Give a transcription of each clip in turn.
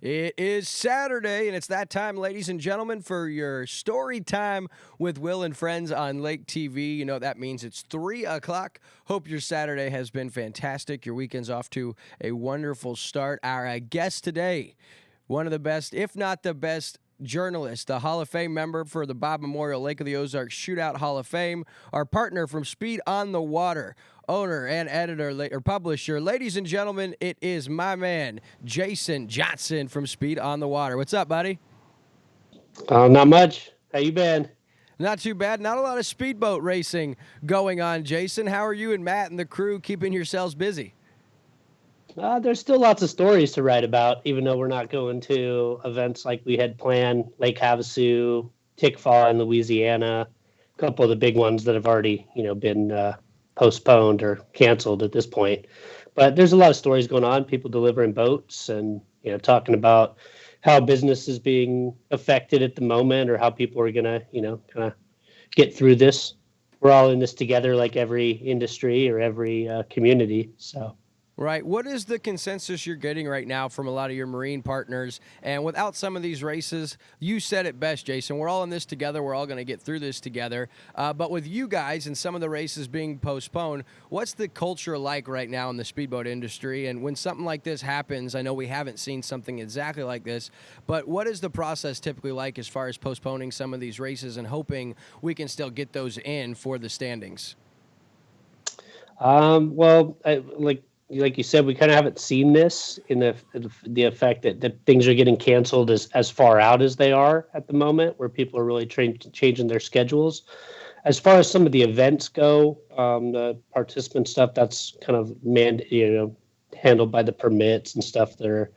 It is Saturday, and it's that time, ladies and gentlemen, for your story time with Will and Friends on Lake TV. You know that means it's 3 o'clock. Hope your Saturday has been fantastic. Your weekend's off to a wonderful start. Our guest today, one of the best, if not the best, journalist, a Hall of Fame member for the Bob Memorial Lake of the Ozarks Shootout Hall of Fame, our partner from Speed on the Water, owner and editor or publisher. Ladies and gentlemen, it is my man, Jason Johnson from Speed on the Water. What's up, buddy? Not much. How you been? Not too bad. Not a lot of speedboat racing going on, Jason. How are you and Matt and the crew keeping yourselves busy? There's still lots of stories to write about, even though we're not going to events like we had planned, Lake Havasu, Tickfaw in Louisiana, a couple of the big ones that have already, been postponed or canceled at this point. But there's a lot of stories going on, people delivering boats and, talking about how business is being affected at the moment or how people are going to, kind of get through this. We're all in this together like every industry or every community, so. Right. What is the consensus you're getting right now from a lot of your Marine partners? And without some of these races, you said it best, Jason. We're all in this together. We're all going to get through this together. But with you guys and some of the races being postponed, what's the culture like right now in the speedboat industry? And when something like this happens, I know we haven't seen something exactly like this, but what is the process typically like as far as postponing some of these races and hoping we can still get those in for the standings? Like you said, we kind of haven't seen this in the effect that things are getting canceled as far out as they are at the moment, where people are really changing their schedules. As far as some of the events go, the participant stuff, that's kind of handled by the permits and stuff that are,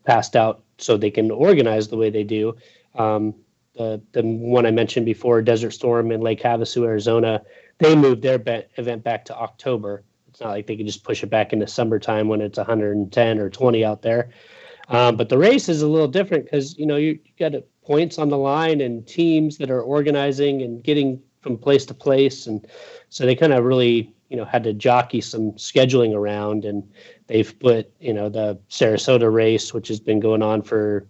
passed out so they can organize the way they do. The one I mentioned before, Desert Storm in Lake Havasu, Arizona, they moved their event back to October. It's not like they can just push it back into summertime when it's 110 or 20 out there. But the race is a little different because, you got points on the line and teams that are organizing and getting from place to place. And so they kind of really, had to jockey some scheduling around. And they've put, the Sarasota race, which has been going on for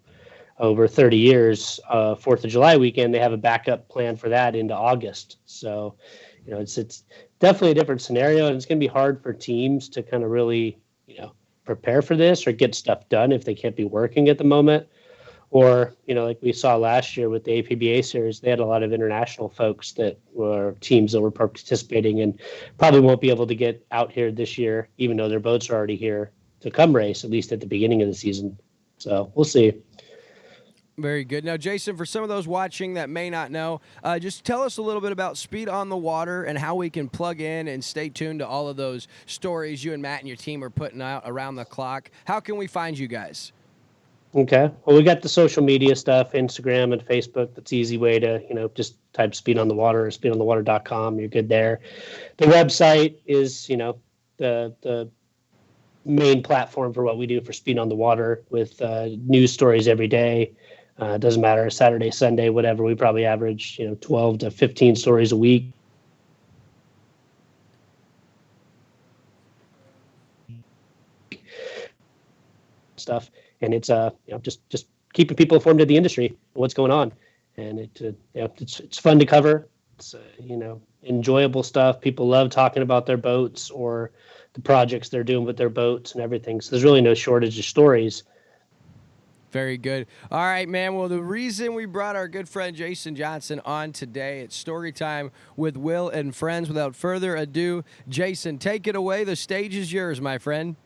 over 30 years, 4th of July weekend, they have a backup plan for that into August. So, it's definitely a different scenario, and it's going to be hard for teams to kind of really, prepare for this or get stuff done if they can't be working at the moment. Or, like we saw last year with the APBA series, they had a lot of international folks that were teams that were participating and probably won't be able to get out here this year, even though their boats are already here to come race, at least at the beginning of the season. So we'll see. Very good. Now, Jason, for some of those watching that may not know, just tell us a little bit about Speed on the Water and how we can plug in and stay tuned to all of those stories you and Matt and your team are putting out around the clock. How can we find you guys? Okay. Well, we got the social media stuff, Instagram and Facebook. That's the easy way to, just type Speed on the Water or speedonthewater.com. You're good there. The website is, the main platform for what we do for Speed on the Water with news stories every day. It doesn't matter, Saturday, Sunday, whatever. We probably average, 12 to 15 stories a week. Stuff, and it's just keeping people informed of the industry, what's going on, and it's fun to cover. It's enjoyable stuff. People love talking about their boats or the projects they're doing with their boats and everything. So there's really no shortage of stories. Very good. All right, man. Well, the reason we brought our good friend Jason Johnson on today, it's story time with Will and Friends. Without further ado, Jason, take it away. The stage is yours, my friend.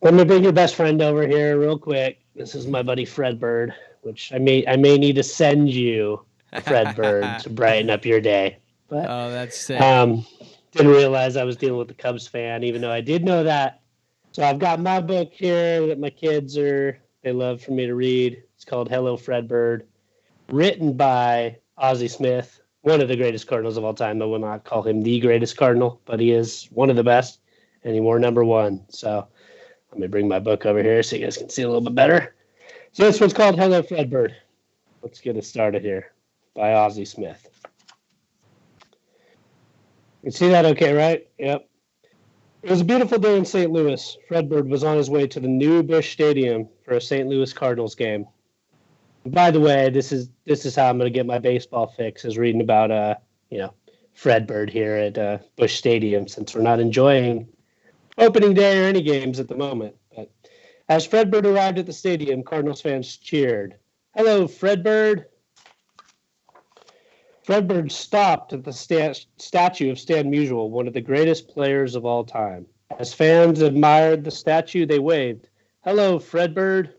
Let me bring your best friend over here real quick. This is my buddy Fred Bird, which I may need to send you Fred Bird to brighten up your day. But, oh, that's sick. Didn't realize I was dealing with a Cubs fan, even though I did know that. So I've got my book here that my kids they love for me to read. It's called Hello, Fred Bird, written by Ozzie Smith, one of the greatest Cardinals of all time. I will not call him the greatest Cardinal, but he is one of the best, and he wore number 1. So let me bring my book over here so you guys can see a little bit better. So this one's called Hello, Fred Bird. Let's get it started here by Ozzie Smith. You see that okay, right? Yep. It was a beautiful day in St. Louis. Fredbird was on his way to the new Busch Stadium for a St. Louis Cardinals game. By the way, this is how I'm going to get my baseball fix, is reading about Fredbird here at Busch Stadium, since we're not enjoying opening day or any games at the moment. But as Fredbird arrived at the stadium, Cardinals fans cheered, "Hello, Fredbird." Fredbird stopped at the statue of Stan Musial, one of the greatest players of all time. As fans admired the statue, they waved, "Hello, Fredbird."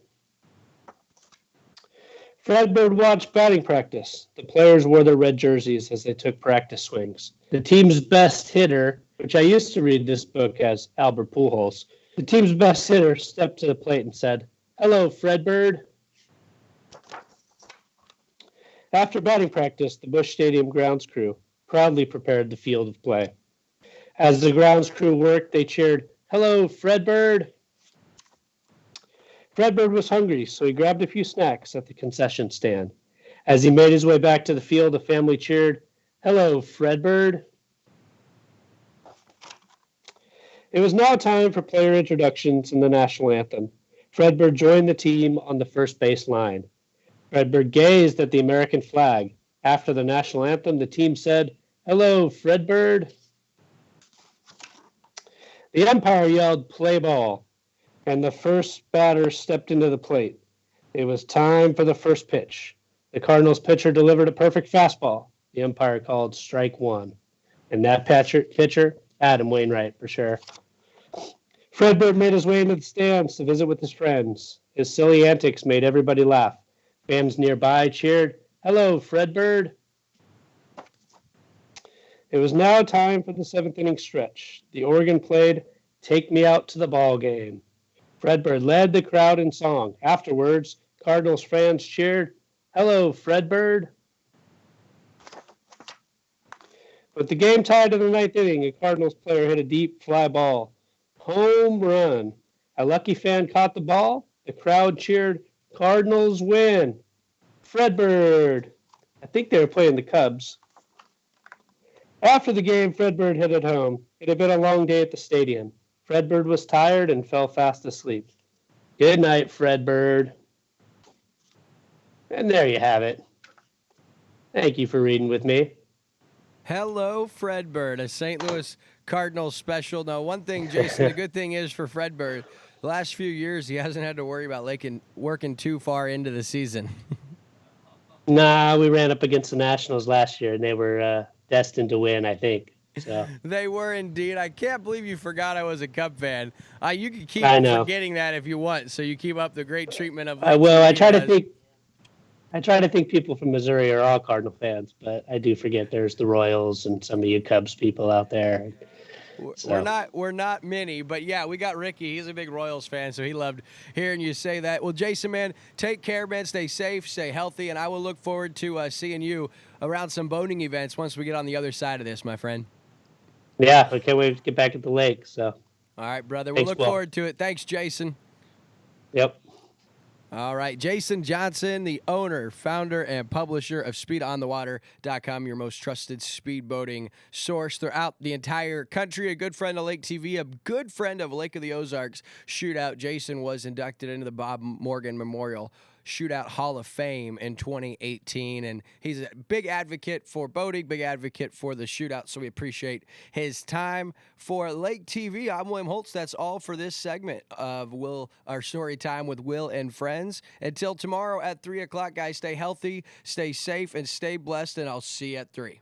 Fredbird watched batting practice. The players wore their red jerseys as they took practice swings. The team's best hitter, which I used to read this book as Albert Pujols, the team's best hitter stepped to the plate and said, "Hello, Fredbird." After batting practice, the Busch Stadium grounds crew proudly prepared the field of play. As the grounds crew worked, they cheered, "Hello, Fredbird." Fredbird was hungry, so he grabbed a few snacks at the concession stand. As he made his way back to the field, the family cheered, "Hello, Fredbird." It was now time for player introductions and the national anthem. Fredbird joined the team on the first base line. Fredbird gazed at the American flag. After the national anthem, the team said, "Hello, Fredbird." The umpire yelled, "Play ball," and the first batter stepped into the plate. It was time for the first pitch. The Cardinals pitcher delivered a perfect fastball. The umpire called strike one. And that pitcher, Adam Wainwright, for sure. Fredbird made his way into the stands to visit with his friends. His silly antics made everybody laugh. Fans nearby cheered, "Hello, Fredbird." It was now time for the seventh inning stretch. The organ played "Take Me Out to the Ball Game." Fredbird led the crowd in song. Afterwards, Cardinals fans cheered, "Hello, Fredbird." With the game tied to the ninth inning, a Cardinals player hit a deep fly ball. Home run. A lucky fan caught the ball. The crowd cheered, "Cardinals win." Fredbird. I think they were playing the Cubs. After the game, Fredbird headed home. It had been a long day at the stadium. Fredbird was tired and fell fast asleep. Good night, Fredbird. And there you have it. Thank you for reading with me. Hello, Fredbird, a St. Louis Cardinals special. Now, one thing, Jason, the good thing is for Fredbird, the last few years he hasn't had to worry about working too far into the season. Nah, we ran up against the Nationals last year, and they were destined to win, I think. So. They were indeed. I can't believe you forgot I was a Cub fan. You can keep forgetting that if you want, so you keep up the great treatment of. I will. I try to think people from Missouri are all Cardinal fans, but I do forget there's the Royals and some of you Cubs people out there. So. We're not many, but yeah, we got Ricky. He's a big Royals fan, so he loved hearing you say that. Well, Jason, man, take care, man. Stay safe, stay healthy, and I will look forward to seeing you around some boating events once we get on the other side of this, my friend. Yeah, I can't wait to get back at the lake. So. All right, brother. We'll look forward to it. Thanks, Jason. Yep. All right, Jason Johnson, the owner, founder, and publisher of SpeedOnTheWater.com, your most trusted speedboating source throughout the entire country. A good friend of Lake TV, a good friend of Lake of the Ozarks Shootout. Jason was inducted into the Bob Morgan Memorial Shootout Hall of Fame in 2018, and he's a big advocate for boating, big advocate for the shootout, so we appreciate his time. For Lake TV, I'm William Holtz. That's all for this segment of our story time with Will and Friends. Until tomorrow at 3 o'clock, guys, stay healthy, stay safe, and stay blessed, and I'll see you at 3.